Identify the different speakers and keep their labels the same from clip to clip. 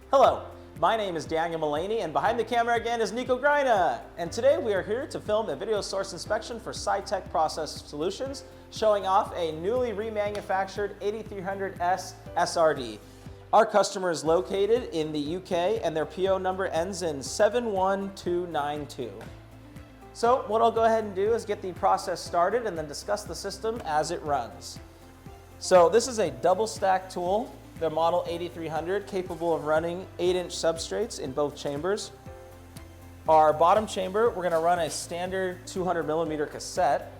Speaker 1: Hello, my name is Daniel Mullany, and behind the camera again is Nico Greina. And today we are here to film a video source inspection for Sitek Process Solutions, showing off a newly remanufactured 8300S SRD. Our customer is located in the UK and their PO number ends in 71292. So what I'll go ahead and do is get the process started and then discuss the system as it runs. So this is a double stack tool. The model 8300, capable of running 8-inch substrates in both chambers. Our bottom chamber, we're going to run a standard 200mm cassette.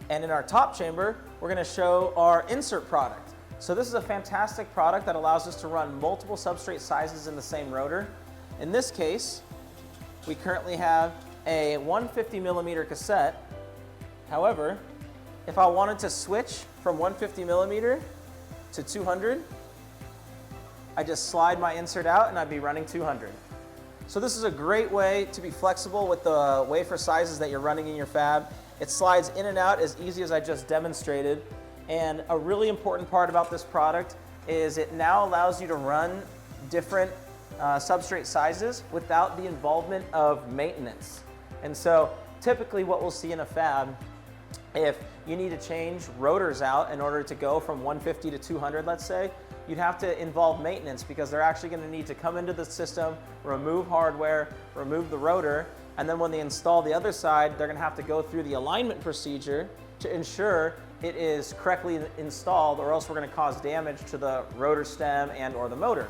Speaker 1: And in our top chamber, we're going to show our insert product. So this is a fantastic product that allows us to run multiple substrate sizes in the same rotor. In this case, we currently have a 150mm cassette. However, if I wanted to switch from 150mm to 200, I just slide my insert out and I'd be running 200. So this is a great way to be flexible with the wafer sizes that you're running in your fab. It slides in and out as easy as I just demonstrated. And a really important part about this product is it now allows you to run different substrate sizes without the involvement of maintenance. And so typically what we'll see in a fab, if you need to change rotors out in order to go from 150 to 200, let's say, you'd have to involve maintenance because they're actually going to need to come into the system, remove hardware, remove the rotor, and then when they install the other side, they're going to have to go through the alignment procedure to ensure it is correctly installed, or else we're going to cause damage to the rotor stem and or the motor.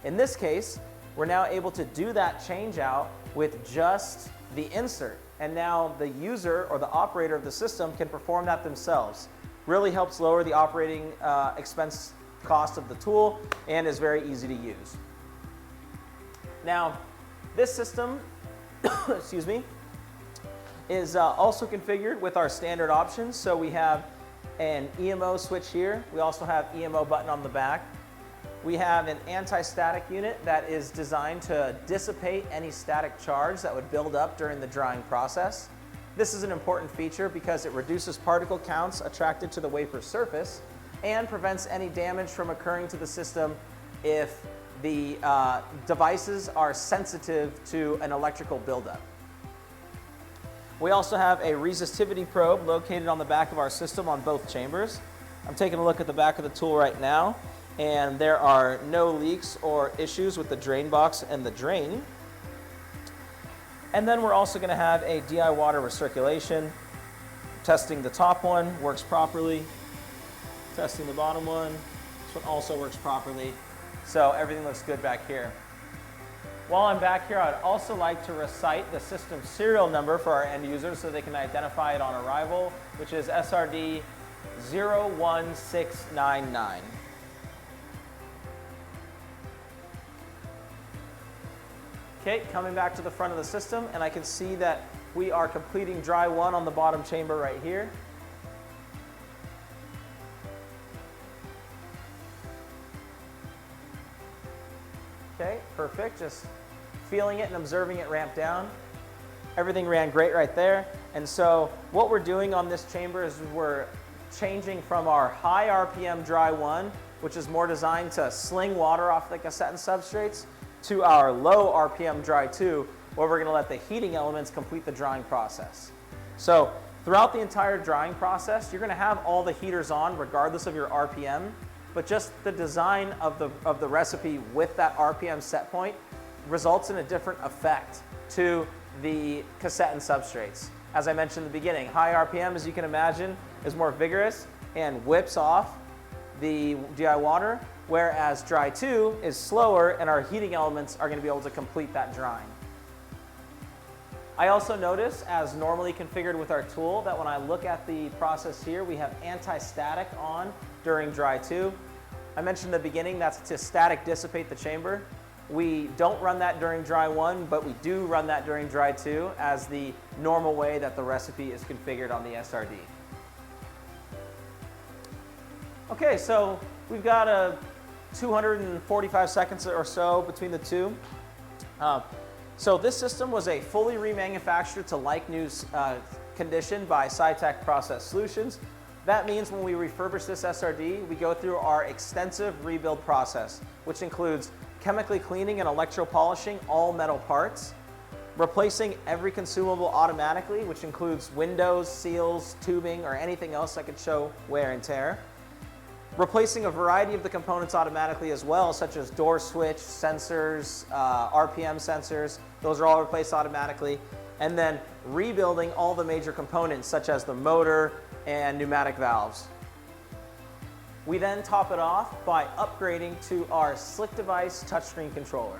Speaker 1: In this case, we're now able to do that change out with just the insert. And now the user or the operator of the system can perform that themselves. Really helps lower the operating expense cost of the tool and is very easy to use. Now, this system, excuse me, is also configured with our standard options. So we have an EMO switch here. We also have EMO button on the back. We have an anti-static unit that is designed to dissipate any static charge that would build up during the drying process. This is an important feature because it reduces particle counts attracted to the wafer surface and prevents any damage from occurring to the system if the devices are sensitive to an electrical buildup. We also have a resistivity probe located on the back of our system on both chambers. I'm taking a look at the back of the tool right now, and there are no leaks or issues with the drain box and the drain. And then we're also going to have a DI water recirculation. Testing the top one, works properly. Testing the bottom one, this one also works properly. So everything looks good back here. While I'm back here, I'd also like to recite the system serial number for our end users so they can identify it on arrival, which is SRD 01699. Okay, coming back to the front of the system, and I can see that we are completing dry 1 on the bottom chamber right here. Okay, perfect. Just feeling it and observing it ramp down. Everything ran great right there. And so what we're doing on this chamber is we're changing from our high RPM dry 1, which is more designed to sling water off the cassette and substrates, to our low RPM dry 2, where we're going to let the heating elements complete the drying process. So throughout the entire drying process, you're going to have all the heaters on regardless of your RPM, but just the design of the recipe with that RPM set point results in a different effect to the cassette and substrates. As I mentioned in the beginning, high RPM, as you can imagine, is more vigorous and whips off the DI water, whereas dry 2 is slower and our heating elements are going to be able to complete that drying. I also notice, as normally configured with our tool, that when I look at the process here, we have anti-static on during dry 2. I mentioned in the beginning that's to static dissipate the chamber. We don't run that during dry 1, but we do run that during dry 2 as the normal way that the recipe is configured on the SRD. Okay, so we've got a 245 seconds or so between the two. So this system was a fully remanufactured to like new condition by Sitek Process Solutions. That means when we refurbish this SRD, we go through our extensive rebuild process, which includes chemically cleaning and electropolishing all metal parts, replacing every consumable automatically, which includes windows, seals, tubing, or anything else that could show wear and tear, replacing a variety of the components automatically as well, such as door switch, sensors, RPM sensors, those are all replaced automatically, and then rebuilding all the major components such as the motor and pneumatic valves. We then top it off by upgrading to our Slick Device touchscreen controller.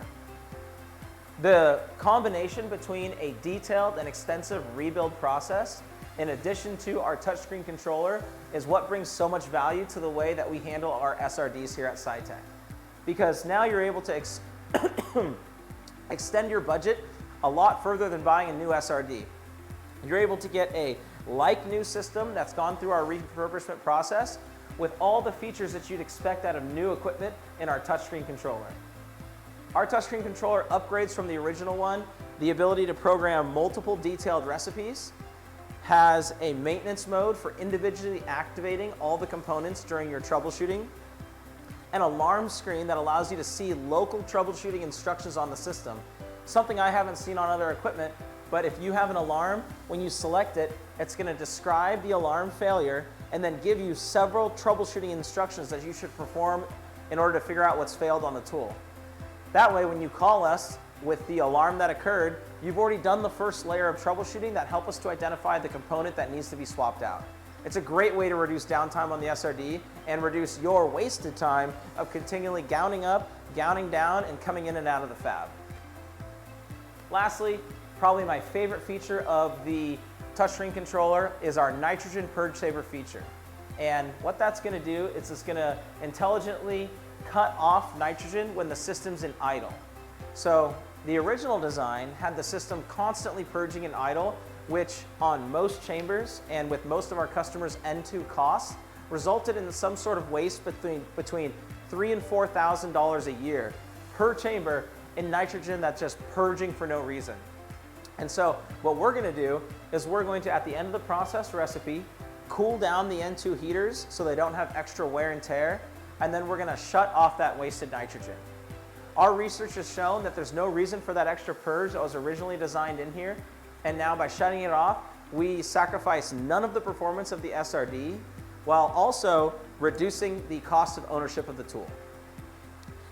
Speaker 1: The combination between a detailed and extensive rebuild process in addition to our touchscreen controller is what brings so much value to the way that we handle our SRDs here at Sitek. Because now you're able to extend your budget a lot further than buying a new SRD. You're able to get a like-new system that's gone through our refurbishment process with all the features that you'd expect out of new equipment in our touchscreen controller. Our touchscreen controller upgrades from the original one, the ability to program multiple detailed recipes, has a maintenance mode for individually activating all the components during your troubleshooting, an alarm screen that allows you to see local troubleshooting instructions on the system, something I haven't seen on other equipment, but if you have an alarm, when you select it, it's going to describe the alarm failure and then give you several troubleshooting instructions that you should perform in order to figure out what's failed on the tool. That way, when you call us with the alarm that occurred, you've already done the first layer of troubleshooting that help us to identify the component that needs to be swapped out. It's a great way to reduce downtime on the SRD and reduce your wasted time of continually gowning up, gowning down, and coming in and out of the fab. Lastly, probably my favorite feature of the touchscreen controller is our nitrogen purge saver feature. And what that's going to do is it's going to intelligently cut off nitrogen when the system's in idle. So the original design had the system constantly purging in idle, which on most chambers and with most of our customers' N2 costs resulted in some sort of waste between $3,000 and $4,000 a year per chamber in nitrogen that's just purging for no reason. And so what we're going to do is we're going to, at the end of the process recipe, cool down the N2 heaters so they don't have extra wear and tear, and then we're going to shut off that wasted nitrogen. Our research has shown that there's no reason for that extra purge that was originally designed in here, and now by shutting it off, we sacrifice none of the performance of the SRD while also reducing the cost of ownership of the tool.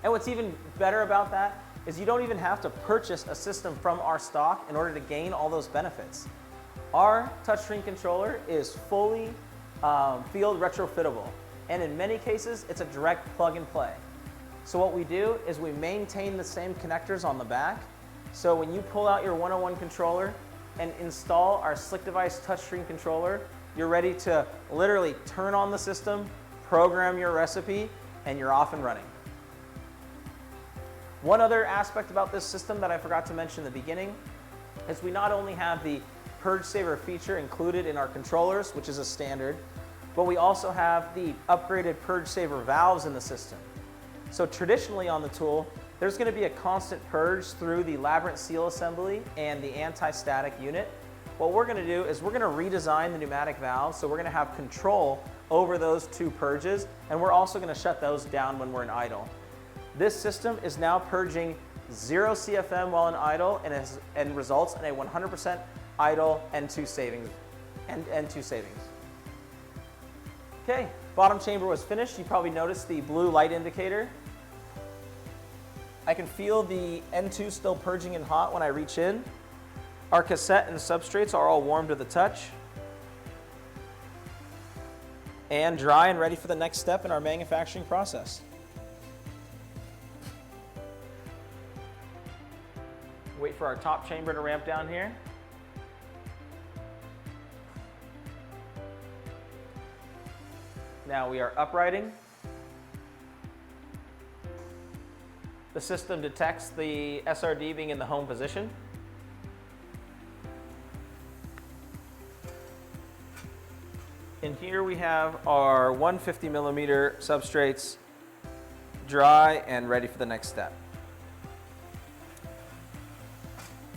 Speaker 1: And what's even better about that is you don't even have to purchase a system from our stock in order to gain all those benefits. Our touchscreen controller is fully field retrofittable, and in many cases, it's a direct plug and play. So what we do is we maintain the same connectors on the back, so when you pull out your 101 controller and install our Slick Device touchscreen controller, you're ready to literally turn on the system, program your recipe, and you're off and running. One other aspect about this system that I forgot to mention in the beginning is we not only have the purge saver feature included in our controllers, which is a standard, but we also have the upgraded purge saver valves in the system. So traditionally on the tool, there's going to be a constant purge through the labyrinth seal assembly and the anti-static unit. What we're going to do is we're going to redesign the pneumatic valves, so we're going to have control over those two purges, and we're also going to shut those down when we're in idle. This system is now purging 0 CFM while in idle and results in a 100% idle N2 savings. Okay, bottom chamber was finished. You probably noticed the blue light indicator. I can feel the N2 still purging and hot when I reach in. Our cassette and substrates are all warm to the touch and dry and ready for the next step in our manufacturing process. Wait for our top chamber to ramp down here. Now we are uprighting. The system detects the SRD being in the home position. In here we have our 150 millimeter substrates dry and ready for the next step.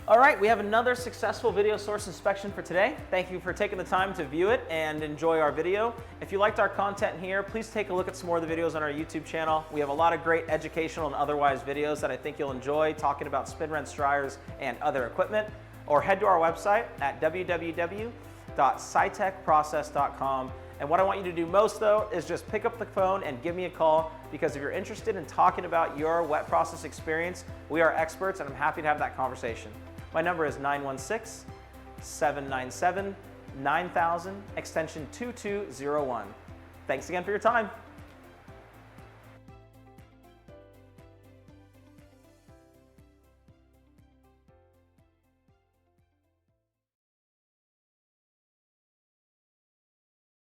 Speaker 1: All right, we have another successful video source inspection for today. Thank you for taking the time to view it and enjoy our video. If you liked our content here, please take a look at some more of the videos on our YouTube channel. We have a lot of great educational and otherwise videos that I think you'll enjoy, talking about spin wrench dryers and other equipment. Or head to our website at www.sitekprocess.com. And what I want you to do most though is just pick up the phone and give me a call, because if you're interested in talking about your wet process experience, we are experts and I'm happy to have that conversation. My number is 916-797-9000, extension 2201. Thanks again for your time.